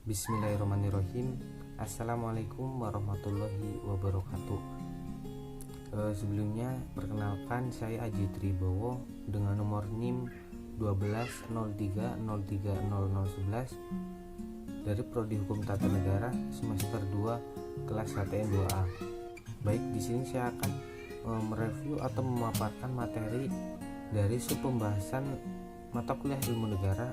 Bismillahirrahmanirrahim. Assalamualaikum warahmatullahi wabarakatuh. Sebelumnya perkenalkan, saya Aji Tribowo dengan nomor NIM 1203030011 dari Prodi Hukum Tata Negara semester 2 kelas HTN 2A. Baik, di sini saya akan mereview atau memaparkan materi dari pembahasan mata kuliah ilmu negara,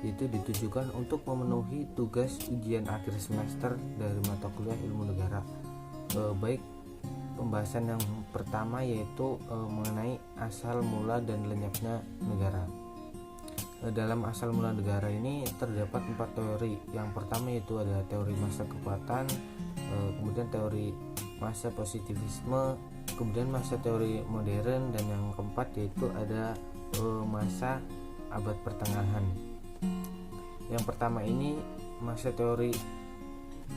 yaitu ditujukan untuk memenuhi tugas ujian akhir semester dari mata kuliah ilmu negara. Baik, pembahasan yang pertama yaitu mengenai asal mula dan lenyapnya negara. Dalam asal mula negara ini terdapat 4 teori. Yang pertama yaitu ada teori masa kekuatan, kemudian teori masa positivisme, kemudian masa teori modern, dan yang keempat yaitu ada masa abad pertengahan. Yang pertama ini, masa teori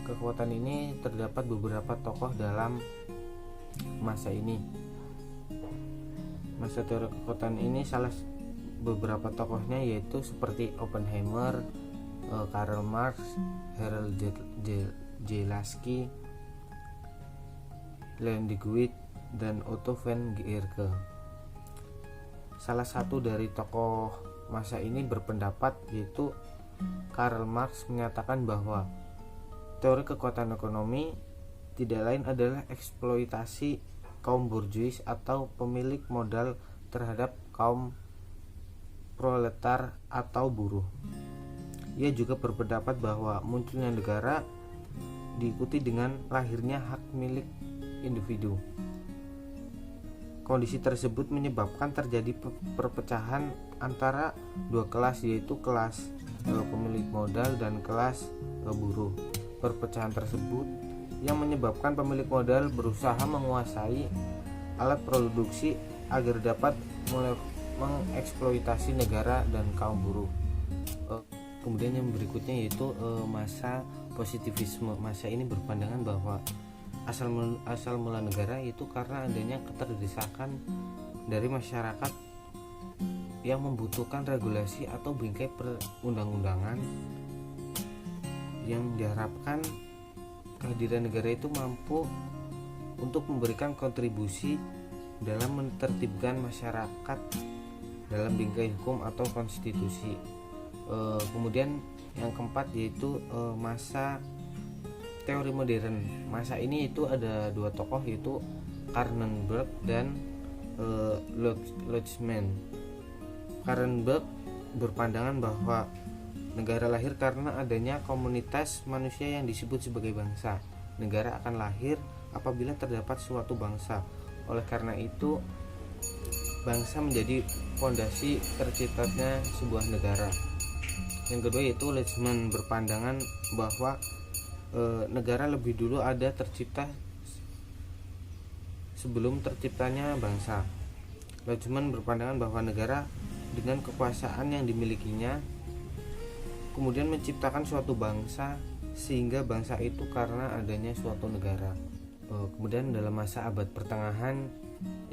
kekuatan ini terdapat beberapa tokoh dalam masa ini. Masa teori kekuatan ini salah beberapa tokohnya yaitu seperti Oppenheimer, Karl Marx, Harold Jelaski, Leon Degroote, dan Otto von Guericke. Salah satu dari tokoh masa ini berpendapat yaitu Karl Marx menyatakan bahwa teori kekuatan ekonomi tidak lain adalah eksploitasi kaum borjuis atau pemilik modal terhadap kaum proletar atau buruh. Ia juga berpendapat bahwa munculnya negara diikuti dengan lahirnya hak milik individu. Kondisi tersebut menyebabkan terjadi perpecahan antara dua kelas, yaitu kelas pemilik modal dan kelas buruh. Perpecahan tersebut yang menyebabkan pemilik modal berusaha menguasai alat produksi agar dapat mengeksploitasi negara dan kaum buruh. Kemudian yang berikutnya yaitu masa positivisme. Masa ini berpandangan bahwa asal mula negara itu karena adanya keterdesakan dari masyarakat yang membutuhkan regulasi atau bingkai perundang-undangan, yang diharapkan kehadiran negara itu mampu untuk memberikan kontribusi dalam menertibkan masyarakat dalam bingkai hukum atau konstitusi. Kemudian yang keempat yaitu masa teori modern. Masa ini itu ada dua tokoh, yaitu Karnenberg dan Luhmann. Karnenberg berpandangan bahwa negara lahir karena adanya komunitas manusia yang disebut sebagai bangsa. Negara akan lahir apabila terdapat suatu bangsa. Oleh karena itu, bangsa menjadi fondasi terciptanya sebuah negara. Yang kedua yaitu Luhmann berpandangan bahwa negara lebih dulu ada tercipta sebelum terciptanya bangsa. Luhmann berpandangan bahwa negara dengan kekuasaan yang dimilikinya kemudian menciptakan suatu bangsa, sehingga bangsa itu karena adanya suatu negara. Kemudian dalam masa abad pertengahan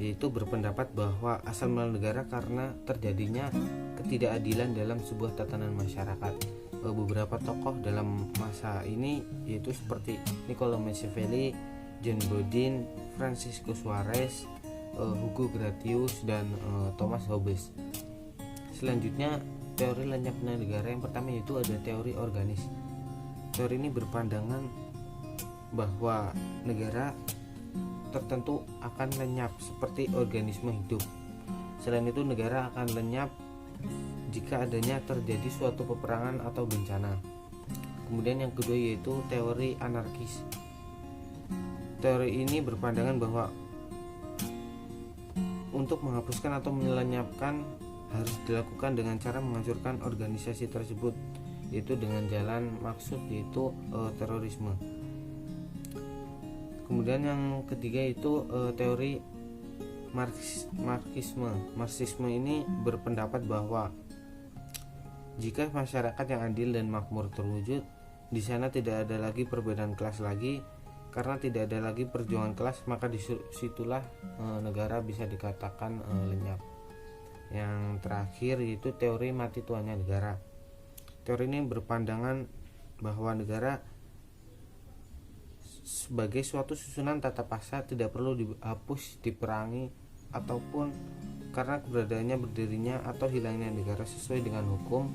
yaitu berpendapat bahwa asal mula negara karena terjadinya ketidakadilan dalam sebuah tatanan masyarakat. Beberapa tokoh dalam masa ini yaitu seperti Niccolo Machiavelli, John Bodin, Francisco Suarez, Hugo Gratius, dan Thomas Hobbes. Selanjutnya, teori lenyapnya negara yang pertama yaitu ada teori organis. Teori ini berpandangan bahwa negara tertentu akan lenyap seperti organisme hidup. Selain itu, negara akan lenyap jika adanya terjadi suatu peperangan atau bencana. Kemudian yang kedua yaitu teori anarkis. Teori ini berpandangan bahwa untuk menghapuskan atau melenyapkan harus dilakukan dengan cara menghancurkan organisasi tersebut, yaitu dengan jalan maksud yaitu terorisme. Kemudian yang ketiga yaitu teori Marxisme. Marxisme ini berpendapat bahwa jika masyarakat yang adil dan makmur terwujud, di sana tidak ada lagi perbedaan kelas lagi. Karena tidak ada lagi perjuangan kelas, maka disitulah negara bisa dikatakan lenyap. Yang terakhir yaitu teori mati tuanya negara. Teori ini berpandangan bahwa negara sebagai suatu susunan tata paksa tidak perlu dihapus, diperangi, ataupun karena keberadaannya, berdirinya, atau hilangnya negara sesuai dengan hukum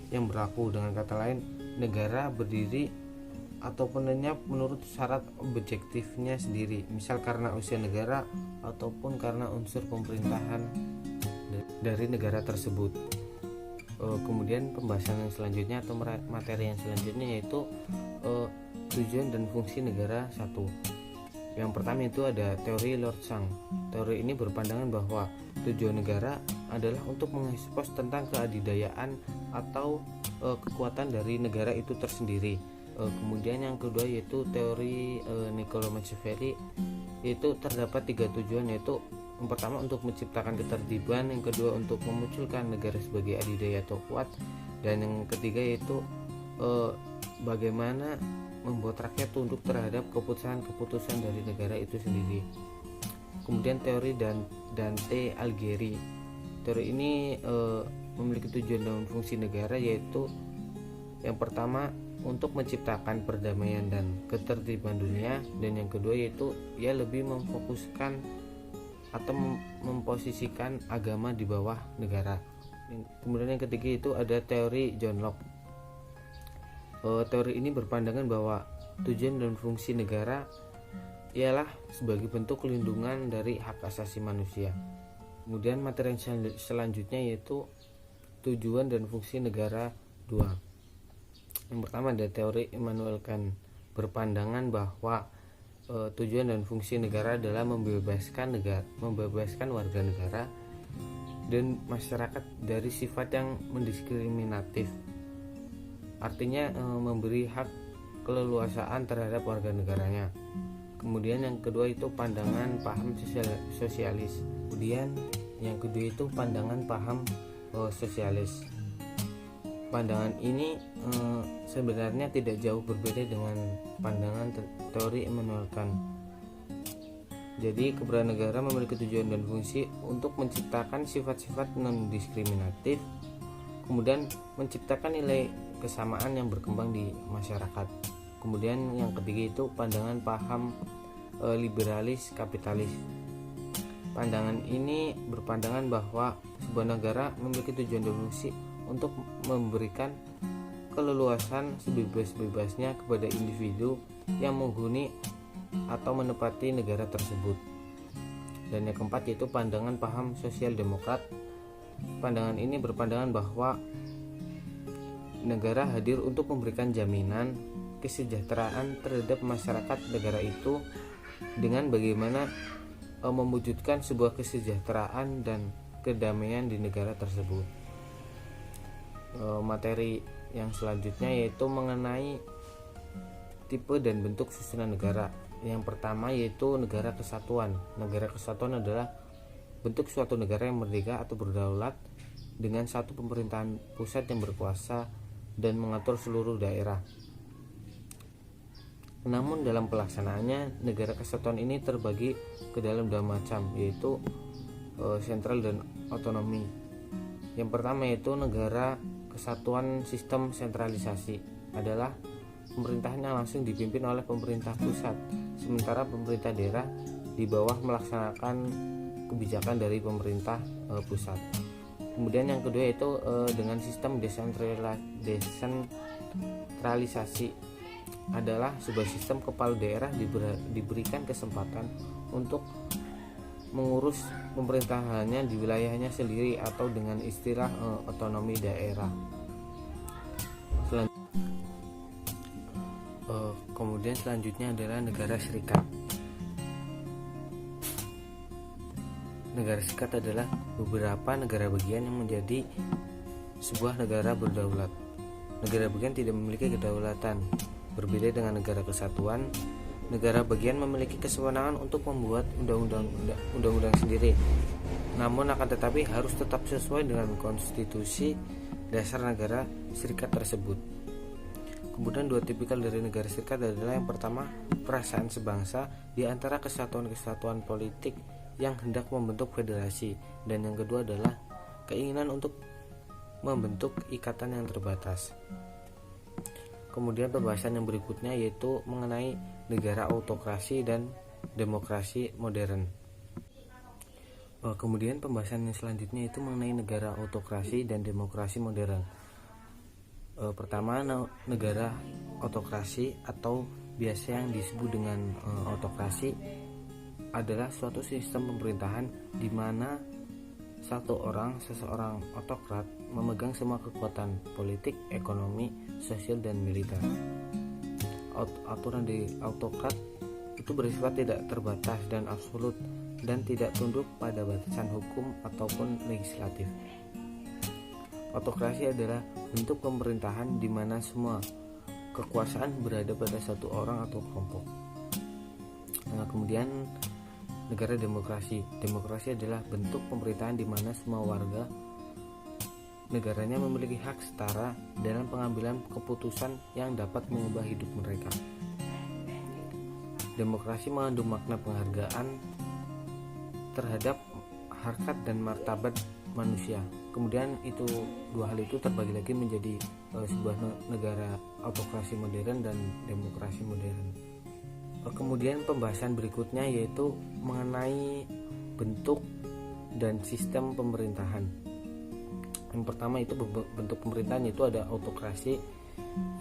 yang berlaku. Dengan kata lain, negara berdiri ataupun lenyap menurut syarat objektifnya sendiri, misal karena usia negara ataupun karena unsur pemerintahan dari negara tersebut. Kemudian pembahasan yang selanjutnya atau materi yang selanjutnya yaitu tujuan dan fungsi negara 1. Yang pertama itu ada teori Lord Sang. Teori ini berpandangan bahwa tujuan negara adalah untuk mengekspos tentang keadidayaan atau kekuatan dari negara itu tersendiri. Kemudian yang kedua yaitu teori Niccolo Machiavelli, yaitu terdapat 3 tujuan, yaitu yang pertama untuk menciptakan ketertiban, yang kedua untuk memunculkan negara sebagai adidaya atau kuat, dan yang ketiga yaitu bagaimana membuat rakyat tunduk terhadap keputusan-keputusan dari negara itu sendiri. Kemudian teori Dante Alighieri. Teori ini memiliki tujuan dan fungsi negara, yaitu yang pertama untuk menciptakan perdamaian dan ketertiban dunia, dan yang kedua yaitu ia lebih memfokuskan atau memposisikan agama di bawah negara. Kemudian yang ketiga itu ada teori John Locke. Teori ini berpandangan bahwa tujuan dan fungsi negara ialah sebagai bentuk pelindungan dari hak asasi manusia. Kemudian materi yang selanjutnya yaitu tujuan dan fungsi negara 2. Yang pertama ada teori Immanuel Kant, berpandangan bahwa tujuan dan fungsi negara adalah membebaskan warga negara dan masyarakat dari sifat yang mendiskriminatif. Artinya memberi hak keleluasaan terhadap warga negaranya. Kemudian yang kedua itu pandangan paham sosialis. Kemudian yang kedua itu pandangan paham sosialis. Pandangan ini sebenarnya tidak jauh berbeda dengan pandangan teori Immanuel Kant. Jadi keberadaan negara memiliki tujuan dan fungsi untuk menciptakan sifat-sifat non-diskriminatif, kemudian menciptakan nilai kesamaan yang berkembang di masyarakat. Kemudian yang ketiga itu pandangan paham liberalis kapitalis. Pandangan ini berpandangan bahwa sebuah negara memiliki tujuan dan fungsi untuk memberikan keleluasan sebebas-bebasnya kepada individu yang menghuni atau menempati negara tersebut. Dan yang keempat yaitu pandangan paham sosial demokrat. Pandangan ini berpandangan bahwa negara hadir untuk memberikan jaminan kesejahteraan terhadap masyarakat negara itu dengan bagaimana mewujudkan sebuah kesejahteraan dan kedamaian di negara tersebut. Materi yang selanjutnya yaitu mengenai tipe dan bentuk susunan negara. Yang pertama yaitu negara kesatuan. Negara kesatuan adalah bentuk suatu negara yang merdeka atau berdaulat dengan satu pemerintahan pusat yang berkuasa dan mengatur seluruh daerah. Namun dalam pelaksanaannya negara kesatuan ini terbagi ke dalam 2 macam, yaitu sentral dan otonomi. Yang pertama yaitu negara kesatuan sistem sentralisasi, adalah pemerintahannya langsung dipimpin oleh pemerintah pusat, sementara pemerintah daerah di bawah melaksanakan kebijakan dari pemerintah pusat. Kemudian yang kedua yaitu dengan sistem desentralisasi, adalah sebuah sistem kepala daerah diberikan kesempatan untuk mengurus pemerintahannya di wilayahnya sendiri atau dengan istilah otonomi daerah. Kemudian selanjutnya adalah negara serikat. Negara serikat adalah beberapa negara bagian yang menjadi sebuah negara berdaulat. Negara bagian tidak memiliki kedaulatan. Berbeda dengan negara kesatuan, negara bagian memiliki kewenangan untuk membuat undang-undang sendiri. Namun akan tetapi harus tetap sesuai dengan konstitusi dasar negara serikat tersebut. Kemudian 2 tipikal dari negara serikat adalah yang pertama, perasaan sebangsa di antara kesatuan-kesatuan politik yang hendak membentuk federasi, dan yang kedua adalah keinginan untuk membentuk ikatan yang terbatas. Kemudian pembahasan yang berikutnya yaitu mengenai negara autokrasi dan demokrasi modern. Kemudian pembahasan yang selanjutnya itu mengenai negara autokrasi dan demokrasi modern. Pertama, negara autokrasi atau biasa yang disebut dengan autokrasi adalah suatu sistem pemerintahan di mana seseorang autokrat memegang semua kekuatan politik, ekonomi, sosial, dan militer. Aturan di autokrat itu bersifat tidak terbatas dan absolut dan tidak tunduk pada batasan hukum ataupun legislatif. Autokrasi adalah bentuk pemerintahan di mana semua kekuasaan berada pada satu orang atau kelompok. Kemudian negara demokrasi. Demokrasi adalah bentuk pemerintahan di mana semua warga negaranya memiliki hak setara dalam pengambilan keputusan yang dapat mengubah hidup mereka. Demokrasi mengandung makna penghargaan terhadap harkat dan martabat manusia. Kemudian itu dua hal itu terbagi lagi menjadi sebuah negara autokrasi modern dan demokrasi modern. Kemudian pembahasan berikutnya yaitu mengenai bentuk dan sistem pemerintahan. Yang pertama itu bentuk pemerintahan yaitu ada autokrasi,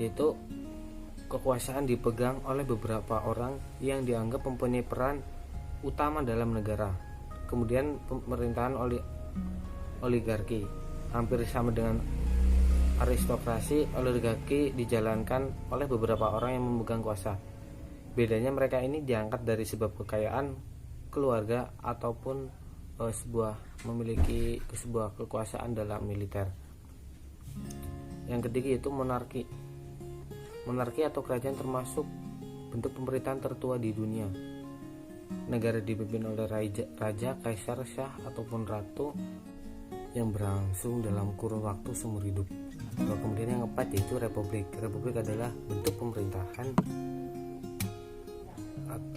yaitu kekuasaan dipegang oleh beberapa orang yang dianggap mempunyai peran utama dalam negara. Kemudian pemerintahan oligarki hampir sama dengan aristokrasi. Oligarki dijalankan oleh beberapa orang yang memegang kuasa. Bedanya mereka ini diangkat dari sebab kekayaan, keluarga, ataupun memiliki sebuah kekuasaan dalam militer. Yang ketiga itu monarki. Monarki atau kerajaan termasuk bentuk pemerintahan tertua di dunia. Negara dipimpin oleh raja, kaisar, syah, ataupun ratu yang berlangsung dalam kurun waktu seumur hidup. Kemudian yang keempat yaitu republik. Republik adalah bentuk pemerintahan,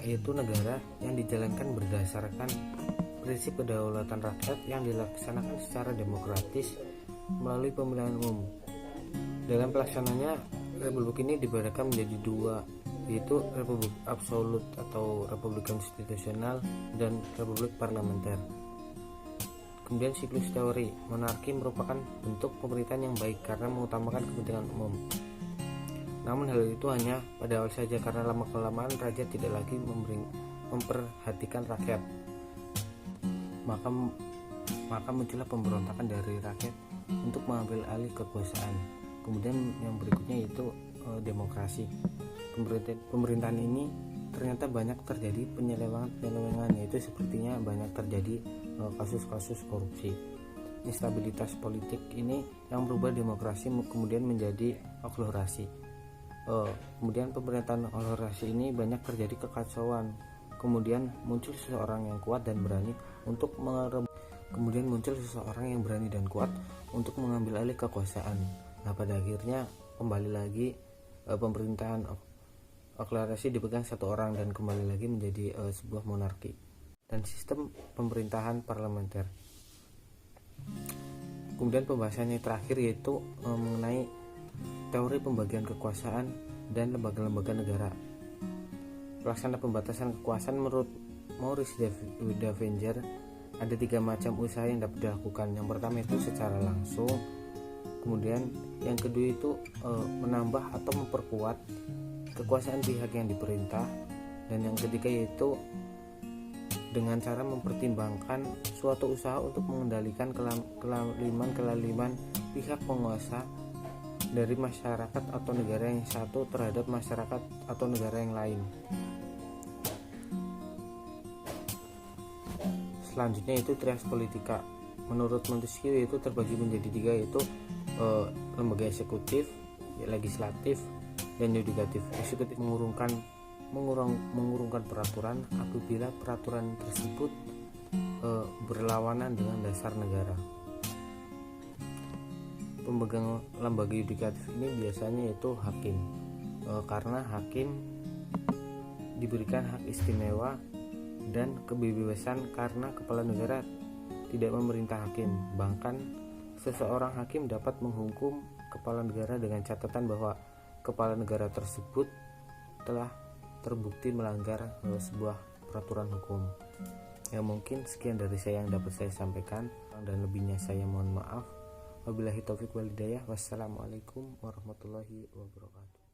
yaitu negara yang dijalankan berdasarkan prinsip kedaulatan rakyat yang dilaksanakan secara demokratis melalui pemilihan umum. Dalam pelaksananya, republik ini dibedakan menjadi dua, yaitu republik absolut atau republik konstitusional dan republik parlementer. Kemudian siklus teori. Monarki merupakan bentuk pemerintahan yang baik karena mengutamakan kepentingan umum. Namun hal itu hanya pada awal saja, karena lama-kelamaan raja tidak lagi memperhatikan rakyat. Maka muncullah pemberontakan dari rakyat untuk mengambil alih kekuasaan. Kemudian yang berikutnya yaitu demokrasi. Pemerintahan ini ternyata banyak terjadi penyelewengan, yaitu sepertinya banyak terjadi kasus-kasus korupsi. Instabilitas politik ini yang berubah demokrasi kemudian menjadi okhlorasi. Kemudian pemerintahan okhlorasi ini banyak terjadi kekacauan. Kemudian muncul seseorang yang kuat dan berani untuk mengambil alih kekuasaan. Nah, pada akhirnya kembali lagi pemerintahan okhlorasi dipegang satu orang dan kembali lagi menjadi sebuah monarki dan sistem pemerintahan parlementer. Kemudian pembahasannya terakhir yaitu mengenai teori pembagian kekuasaan dan lembaga-lembaga negara. Pelaksana pembatasan kekuasaan menurut Maurice Davenger ada 3 macam usaha yang dapat dilakukan. Yang pertama itu secara langsung, kemudian yang kedua itu menambah atau memperkuat kekuasaan pihak yang diperintah, dan yang ketiga yaitu dengan cara mempertimbangkan suatu usaha untuk mengendalikan kelaliman pihak penguasa dari masyarakat atau negara yang satu terhadap masyarakat atau negara yang lain. Selanjutnya itu trias politika. Menurut Montesquieu itu terbagi menjadi 3, yaitu lembaga eksekutif, legislatif, dan yudikatif. Eksekutif mengurungkan peraturan apabila peraturan tersebut berlawanan dengan dasar negara. Pemegang lembaga yudikatif ini biasanya yaitu hakim, karena hakim diberikan hak istimewa dan kebebasan karena kepala negara tidak memerintah hakim. Bahkan seseorang hakim dapat menghukum kepala negara dengan catatan bahwa kepala negara tersebut telah terbukti melanggar sebuah peraturan hukum. Ya, mungkin sekian dari saya yang dapat saya sampaikan, dan lebihnya saya mohon maaf. Wabillahi taufiq wal hidayah. Wassalamualaikum warahmatullahi wabarakatuh.